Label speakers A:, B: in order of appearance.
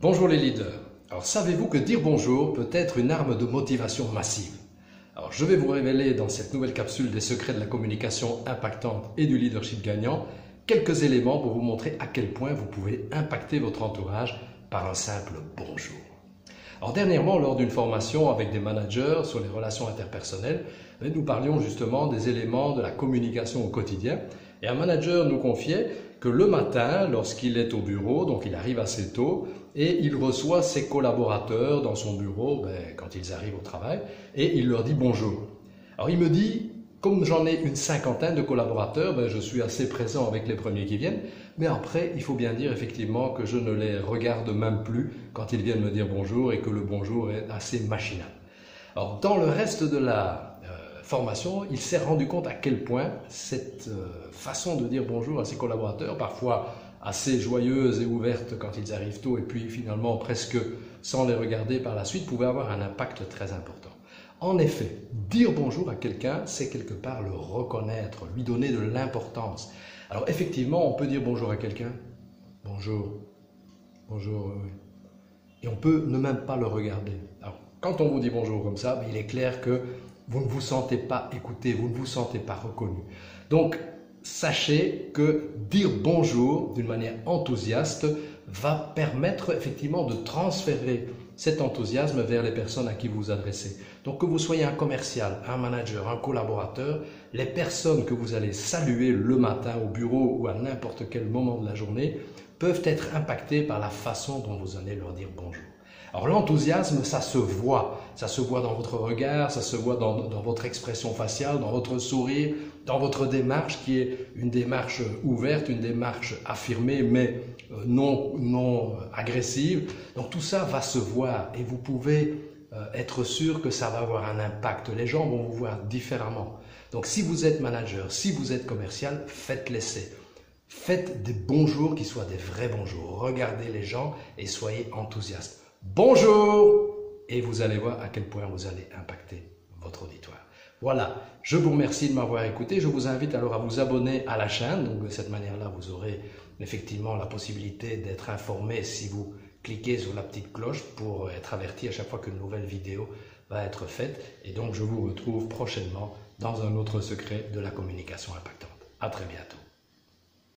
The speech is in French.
A: Bonjour les leaders. Alors savez-vous que dire bonjour peut être une arme de motivation massive? Alors je vais vous révéler dans cette nouvelle capsule des secrets de la communication impactante et du leadership gagnant quelques éléments pour vous montrer à quel point vous pouvez impacter votre entourage par un simple bonjour. Alors dernièrement, lors d'une formation avec des managers sur les relations interpersonnelles, nous parlions justement des éléments de la communication au quotidien et un manager nous confiait que le matin, lorsqu'il est au bureau, donc il arrive assez tôt et il reçoit ses collaborateurs dans son bureau quand ils arrivent au travail et il leur dit bonjour. Alors il me dit, comme j'en ai une cinquantaine de collaborateurs, je suis assez présent avec les premiers qui viennent, mais après il faut bien dire effectivement que je ne les regarde même plus quand ils viennent me dire bonjour et que le bonjour est assez machinal. Alors dans le reste de la formation, il s'est rendu compte à quel point cette façon de dire bonjour à ses collaborateurs, parfois assez joyeuse et ouverte quand ils arrivent tôt et puis finalement presque sans les regarder par la suite, pouvait avoir un impact très important. En effet, dire bonjour à quelqu'un, c'est quelque part le reconnaître, lui donner de l'importance. Alors effectivement, on peut dire bonjour à quelqu'un, bonjour, bonjour, et on peut ne même pas le regarder. Alors, quand on vous dit bonjour comme ça, il est clair que vous ne vous sentez pas écouté, vous ne vous sentez pas reconnu. Donc, sachez que dire bonjour d'une manière enthousiaste va permettre effectivement de transférer cet enthousiasme vers les personnes à qui vous vous adressez. Donc que vous soyez un commercial, un manager, un collaborateur, les personnes que vous allez saluer le matin au bureau ou à n'importe quel moment de la journée peuvent être impactées par la façon dont vous allez leur dire bonjour. Alors l'enthousiasme, ça se voit dans votre regard, ça se voit dans votre expression faciale, dans votre sourire, dans votre démarche qui est une démarche ouverte, une démarche affirmée mais non agressive. Donc tout ça va se voir et vous pouvez être sûr que ça va avoir un impact. Les gens vont vous voir différemment. Donc si vous êtes manager, si vous êtes commercial, faites l'essai. Faites des bonjours qui soient des vrais bonjours. Regardez les gens et soyez enthousiastes. Bonjour! Et vous allez voir à quel point vous allez impacter votre auditoire. Voilà, je vous remercie de m'avoir écouté. Je vous invite alors à vous abonner à la chaîne. Donc de cette manière-là, vous aurez effectivement la possibilité d'être informé si vous cliquez sur la petite cloche pour être averti à chaque fois qu'une nouvelle vidéo va être faite. Et donc je vous retrouve prochainement dans un autre secret de la communication impactante. À très bientôt.